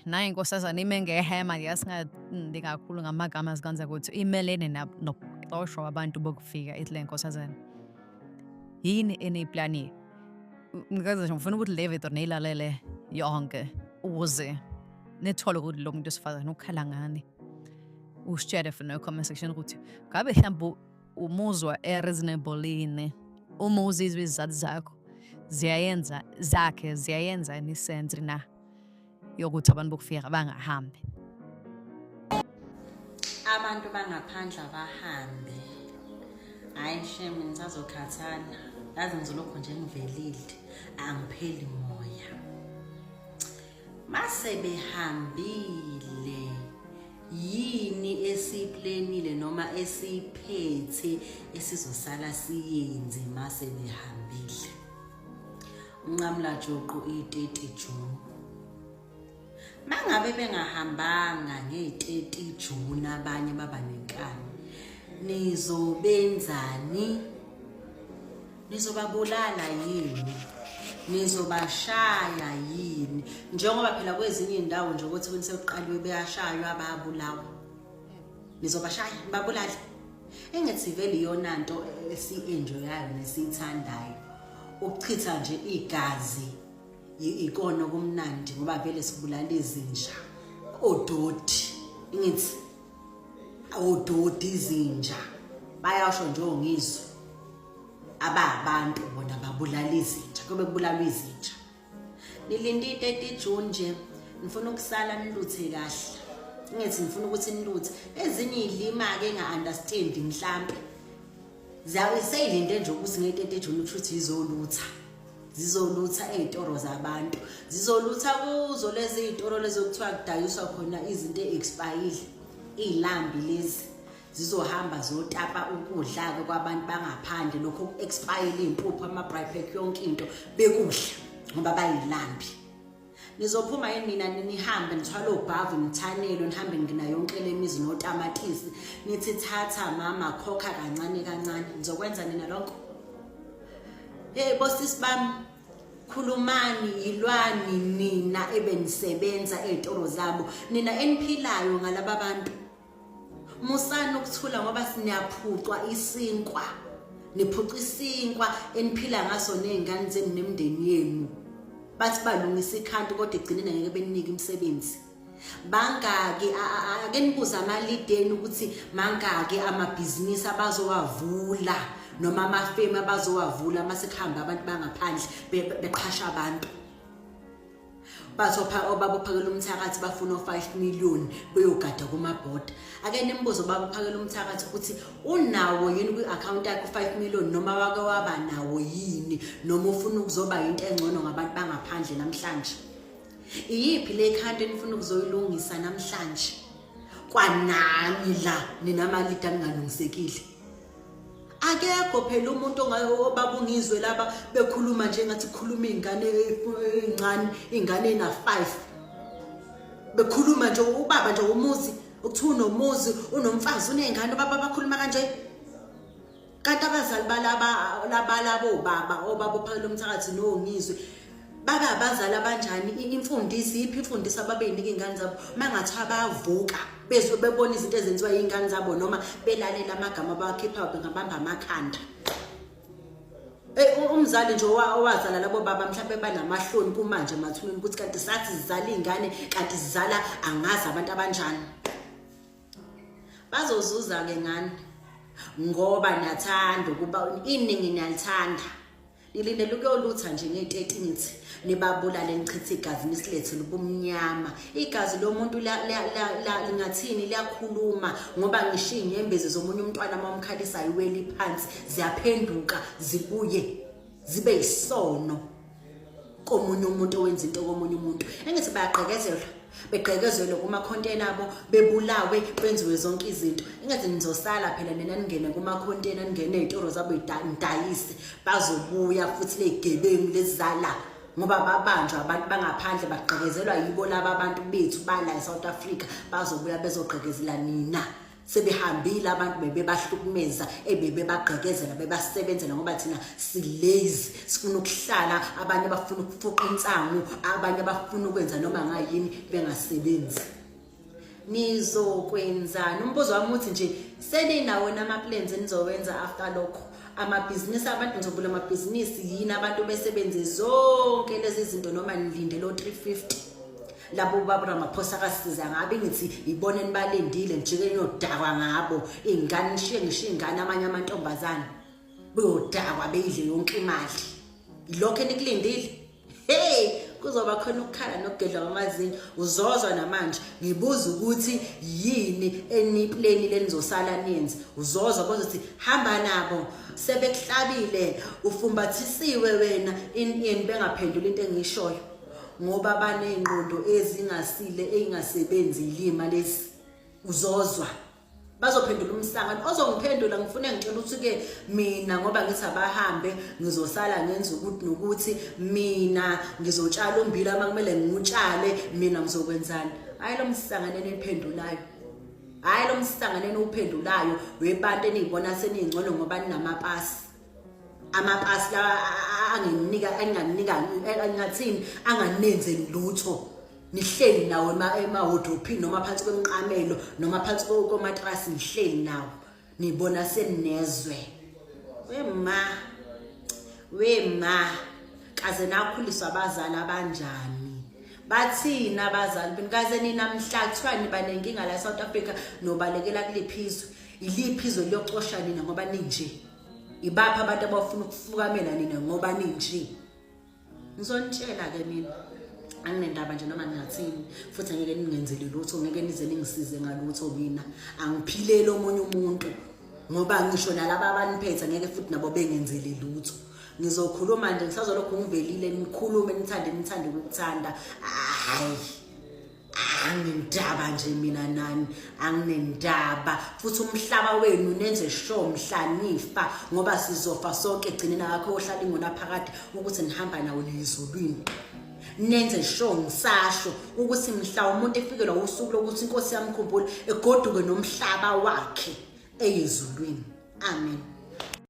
naye inkosazana ime ngehema yasingathindi kakhulu ngamagama zikanza ukuthi imelene nokuxoshwa kwabantu bokufika ithi le nkosazana. Yini eniyiplaniye? Ngikaze nje ngifuna ukuthi le video niyilalele yonke ukuze nithole ukuthi lo muntu wesifazane ukhala ngani. Usitshele for no comment section ukuthi ngabe mhlawumbe umuzwa reasonable yini uma uzizwa izizathu zakho ziyayenza nisense na yokuthi abantu bokufika bangahambi. Abantu bangaphandle abahambe. Hayi shame ngisazokhathana. Yazi ngizolokho nje ngivelile angipheli moya. Mase behambile yini esiplenile noma esiphethe esizosala siyenze mase behambile. Unqamla Joqo i-30 June. Mangabe bengahambanga nge-30 June abanye baba nenkani. Nizobenzani? Nizobabulala yini? Nizobashaya yini? Njengoba phela kwezinye indawo nje ukuthi kunisekuqaliwe beyashaywa ababulawa. Nizobashaya babulala. Engathi vele iyona nto esi-enjoyayo nesithandayo. Ukuchitha nje igazi ikona kumnandi ngoba vele sibulala izinja. Ododi. Ngithi ododi izinja. Bayasho nje ngizwe. Abantu bona babulala izinja kube kubulalwa izinja. Nilinde i-30 June nje ngifuna ukusala niluthe kahle. Ngithi ngifuna ukuthi niluthe ezinye izilima ke enga-understand mhlambe. Ziyayiseyilinde nje ukuthi nge-30 June ukuthi zizolutha ezitoro zabantu. Zizolutha kuzo lezi izitoro lezo kuthiwa kudayiswa khona izinto expire. Ilambi lezi zizohamba zotapa ukudla ke kwabantu bangaphandle lokho expire impuphu ama-bripack yonke into bekudla ngoba bayilambi. Nizophuma yini mina nihambe nithwala obhavu nithanelo nihambe ngina yonke lemizi notamatisi nithi thatha mama khokha kancane kancane nizokwenza nina lonke. Hey bosisi bami khulumani yilwani nina ebenisebenza ezitoro zabo nina eniphilayo ngalaba bantu. Musana ukuthula ngoba siniyaphucwa isinkwa. Niphuca isinkwa eniphila ngaso nezingane zenu nemndeni yenu. Bathi balungisa ikhanti kodwa egcineni ngeke beninika imisebenzi. Bangaki ake nibuza amalideni ukuthi mangaki amabhizinisi abazowavula noma amafemi abazowavula masekuhamba abantu bangaphandle beqhasha abantu. Bazopha obabophakela umthakathi bafuna 5 million beyogada kumabhoda. Ake nimbuzo babophakela umthakathi ukuthi unawo yini kwi-account yakhe 5 million noma wake waba nawo yini noma ufuna ukuzoba into engcono ngabantu bangaphandle namhlanje. Iyiphi le khanti enifuna ukuzoyilungisa namhlanje? Kwanani la ninamalida ningalungisekile. Akekho phela umuntu obabungizwe laba bekhuluma nje ngathi khuluma ingane encane ingane ena 5 bekhuluma nje ubaba nje umuzi ukuthi unomuzi unomfazi unezingane baba bakhuluma kanje kanti abazali balabo baba obabophakela umthakathi nongizwe baka abazali abanjani imfundisi iphi imfundisi ababeyinika ingane zabo mangathi abavuka bezwe bebona izinto ezenziwa ingane zabo noma belalela amagama abakhipha ngabamba amakhanda. Umzali nje owazala labo baba mhlawumbe banamahloni kumanje emathuneni ukuthi kanti sathi zizala ingane kanti zizala angazi abantu abanjani. Bazozuza ke ngani ngoba nathanda ukuba iningi niyalithanda. Nilindele ukuyolutha nje nge-30 nithi nibabulale nichithe igazi nisilethe lobumnyama. Igazi lomuntu lingathini liyakhuluma ngoba ngisho inyembezi zomunye umntwana mamkhalisa iweli phansi ziyaphenduka zibuye zibe isono komunye umuntu owenza into komunye umuntu. Engithi begqekezelwe kuma container abo bebulawe benziwe zonke izinto. Engathi nizosala phela nina ningene kuma container ningene ezitoro zabo idayise bazobuya futhi lezigebengu lezizala ngoba babanjwa abantu bangaphandle bagqekezelwa yibo laba abantu bethu bala eSouth Africa bazobuya bezogqekezela nina sebehambile abantu bebebahlukumeza ebebebagqekezela bebasebenzela ngoba thina silazy sifuna ukuhlala abanye bafuna ukufuqa insangu abanye bafuna ukwenza noma ngayini bengasebenzi nizokwenzana umbuzo wami uthi nje seninawo nama-plans enizowenza after lokho amabhizinisi abantu nizovula amabhizinisi yini abantu besebenze zonke lezi zinto noma nilindele o-350 labo baba Ramaphosa akasiza ngabe ngithi ibone nibalendile nijike niyodakwa ngabo ingane ngishiye ingane amanye amantombazana beyodakwa beyidle yonke imali ilokho enikulindile hey kuzoba khona ukukhala nokugedla kwamazinyo uzozwa namanje ngibuza ukuthi yini eniplani lenizosala niyenze uzozwa ukuthi hamba nabo sebekuhlabile ufumbathisiwe wena ini bengaphendula into engishoyo ngoba banezingqondo ezingasile eingasebenzi ilima lesi uzozwa bazophendula umhlangano ozongiphendula ngifuna ngicela ukuthi ke mina ngoba ngithi abahambe ngizosala ngenza ukuthi nokuthi mina ngizotshala umbila makumele ngutshale mina ngizokwenzana hayi lo mhlangano eniphendulayo hayi lo mhlangano enuphendulayo webantu enizibona seningcono ngoba ninamapasi amapasi la angathini anganenzeli lutho nihleli nawo emahodrophini noma phansi kwemqamelo noma phansi komatrasi nihleli nawo nibona seninezwe wema kaze nakhuliswa abazali abanjani bathina abazali benikaze ninamhlathwani banenkinga la South Africa nobalekela kuliphizwe iliphizwe liyocosha nina ngoba ninje ibapha abantu abafuna ukufukamela nina ngoba ninje ngizonitshela ke mina anginendaba nje noma ngingathini futhi ngeke ningenzele lutho ngeke nize ningisize ngalutho mina angiphilele omunye umuntu ngoba ngisho nalabo abaniphethe ngeke futhi nabo bengenzele lutho ngizokhuluma nje ngisazolokhu ngivelile nikhulume nithande ukuthanda hayi anginendaba nje mina nani anginendaba futhi umhlaba wenu nenze sure mhlanifa ngoba sizofa sonke egcineni akho ohlala ingona phakade ukuthi nihamba nawo nezulwini nenze sure ngisasho ukuthi mhla umuntu efikelwa usuku lokuthi inkosi yamkhumbula egoduke nomhlaba wakhe eyezulwini amen.